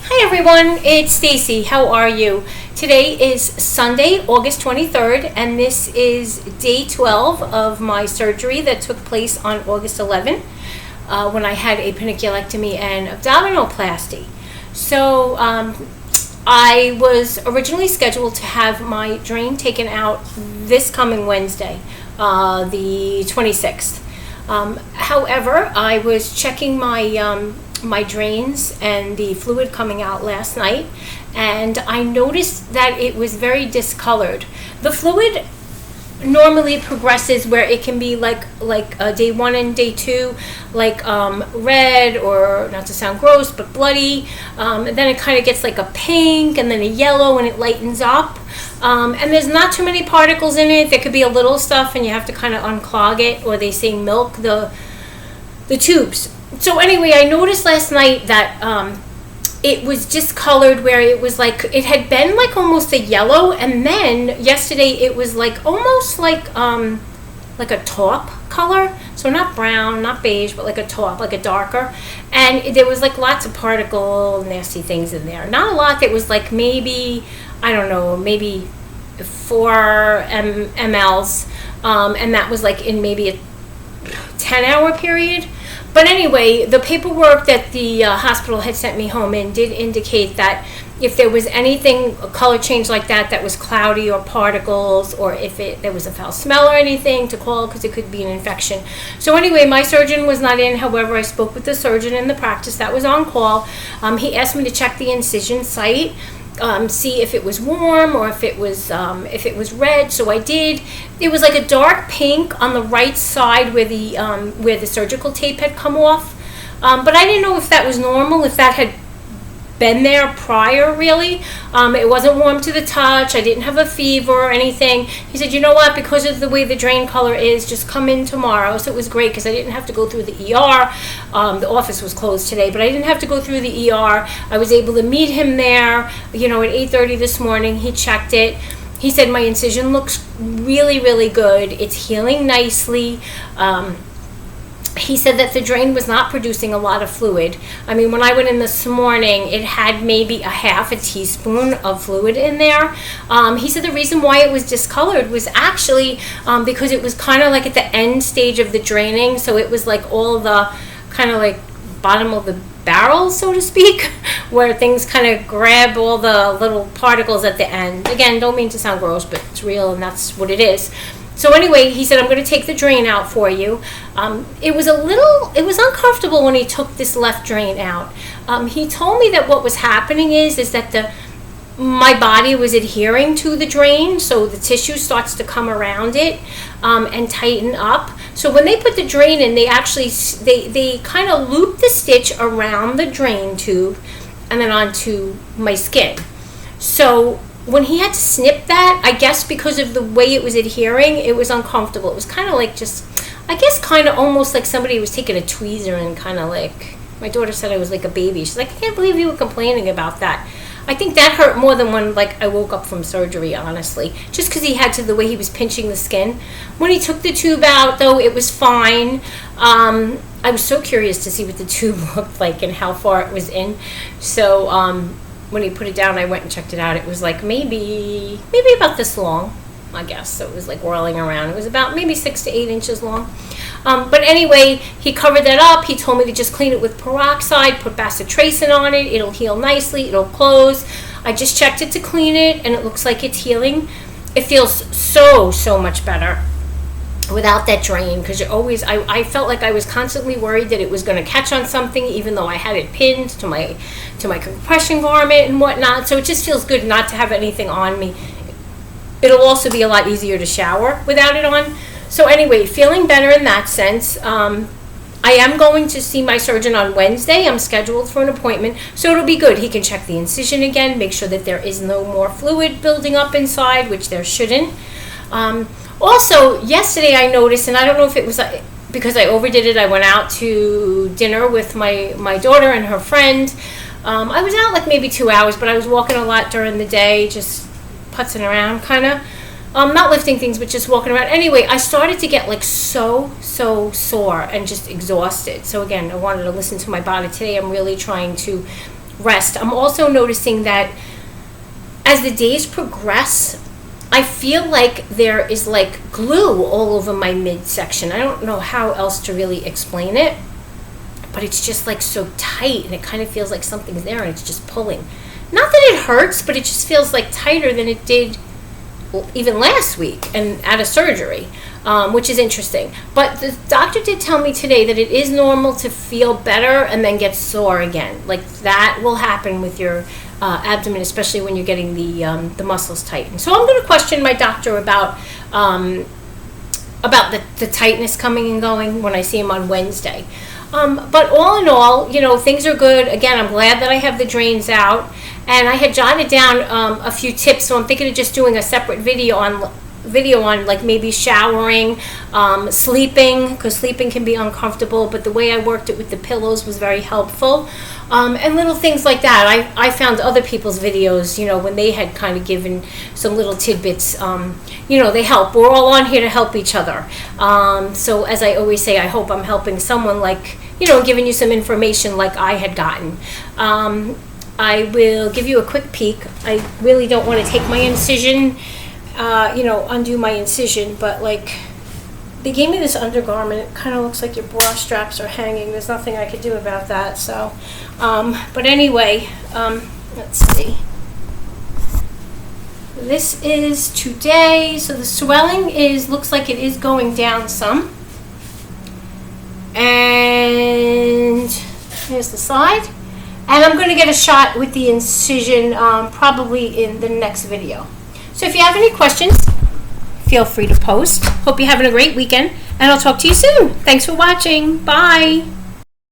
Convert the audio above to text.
Hi everyone, it's Stacy. How are you? Today is Sunday, August 23rd, and this is day 12 of my surgery that took place on August 11th when I had a panniculectomy and abdominoplasty. So I was originally scheduled to have my drain taken out this coming Wednesday, the 26th. However, I was checking my drains and the fluid coming out last night, and I noticed that it was very discolored. The fluid normally progresses where it can be like day 1 and day 2, like red, or not to sound gross, but bloody, and then it kind of gets like a pink and then a yellow and it lightens up, and there's not too many particles in it. There could be a little stuff and you have to kind of unclog it, or they say milk the tubes. So anyway, I noticed last night that it was discolored, where it was like, it had been like almost a yellow, and then yesterday it was like almost like a taupe color. So not brown, not beige, but like a taupe, like a darker. And there was like lots of particle nasty things in there. Not a lot. That was like maybe, I don't know, maybe 4 mLs, and that was like in maybe a 10-hour period. But anyway, the paperwork that the hospital had sent me home in did indicate that if there was anything, a color change like that, that was cloudy or particles, or if there was a foul smell or anything, to call, because it could be an infection. So anyway, my surgeon was not in. However, I spoke with the surgeon in the practice that was on call. He asked me to check the incision site, see if it was warm or if it was red. So I did. It was like a dark pink on the right side where the surgical tape had come off, but I didn't know if that was normal, if that had been there prior, really. It wasn't warm to the touch. I didn't have a fever or anything. He said, you know what, because of the way the drain color is, just come in tomorrow. So it was great because I didn't have to go through the ER. The office was closed today, but I didn't have to go through the ER. I was able to meet him there, at 8:30 this morning. He checked it. He said my incision looks really, really good. It's healing nicely. He said that the drain was not producing a lot of fluid. I mean, when I went in this morning, it had maybe a half a teaspoon of fluid in there. He said the reason why it was discolored was actually because it was kind of like at the end stage of the draining. So it was like all the kind of like bottom of the barrel, so to speak, where things kind of grab all the little particles at the end. Again, don't mean to sound gross, but it's real, and that's what it is. So anyway, he said, I'm going to take the drain out for you. It was uncomfortable when he took this left drain out. He told me that what was happening is that my body was adhering to the drain, so the tissue starts to come around it and tighten up. So when they put the drain in, they kind of loop the stitch around the drain tube and then onto my skin. So when he had to snip that, I guess because of the way it was adhering, it was uncomfortable. It was kind of like kind of almost like somebody was taking a tweezer and kind of like, my daughter said I was like a baby. She's like, I can't believe you were complaining about that. I think that hurt more than when I woke up from surgery, honestly, just because he had to, the way he was pinching the skin. When he took the tube out, though, it was fine. I was so curious to see what the tube looked like and how far it was in. So when he put it down, I went and checked it out. It was like maybe about this long, I guess. So it was like whirling around. It was about maybe 6 to 8 inches long. But anyway, he covered that up. He told me to just clean it with peroxide, put bacitracin on it. It'll heal nicely. It'll close. I just checked it to clean it, and it looks like it's healing. It feels so much better without that drain, because I felt like I was constantly worried that it was going to catch on something, even though I had it pinned to my compression garment and whatnot. So it just feels good not to have anything on me. It'll also be a lot easier to shower without it on. So anyway, feeling better in that sense. I am going to see my surgeon on Wednesday. I'm scheduled for an appointment, so it'll be good. He can check the incision again, make sure that there is no more fluid building up inside, which there shouldn't. Also, yesterday I noticed, and I don't know if it was because I overdid it, I went out to dinner with my daughter and her friend. I was out like maybe 2 hours, but I was walking a lot during the day, just putzing around kind of. Not lifting things, but just walking around. Anyway, I started to get like so sore and just exhausted. So again, I wanted to listen to my body. Today I'm really trying to rest. I'm also noticing that as the days progress, I feel like there is like glue all over my midsection. I don't know how else to really explain it, but it's just like so tight, and it kind of feels like something's there and it's just pulling. Not that it hurts, but it just feels like tighter than it did even last week and at a surgery, which is interesting. But the doctor did tell me today that it is normal to feel better and then get sore again. Like that will happen with your abdomen, especially when you're getting the muscles tightened. So I'm going to question my doctor about the tightness coming and going when I see him on Wednesday. But all in all, you know, things are good. Again, I'm glad that I have the drains out. And I had jotted down a few tips, so I'm thinking of just doing a separate video on like maybe showering, sleeping, because sleeping can be uncomfortable, but the way I worked it with the pillows was very helpful. And little things like that. I found other people's videos, you know, when they had kind of given some little tidbits, you know, they help. We're all on here to help each other. So as I always say, I hope I'm helping someone, like, you know, giving you some information like I had gotten. I will give you a quick peek. I really don't want to take my incision, you know, undo my incision, but like, they gave me this undergarment. It kind of looks like your bra straps are hanging. There's nothing I could do about that. So, but anyway, let's see. This is today. So the swelling looks like it is going down some. And here's the side. And I'm going to get a shot with the incision probably in the next video. So if you have any questions, feel free to post. Hope you're having a great weekend, and I'll talk to you soon. Thanks for watching. Bye.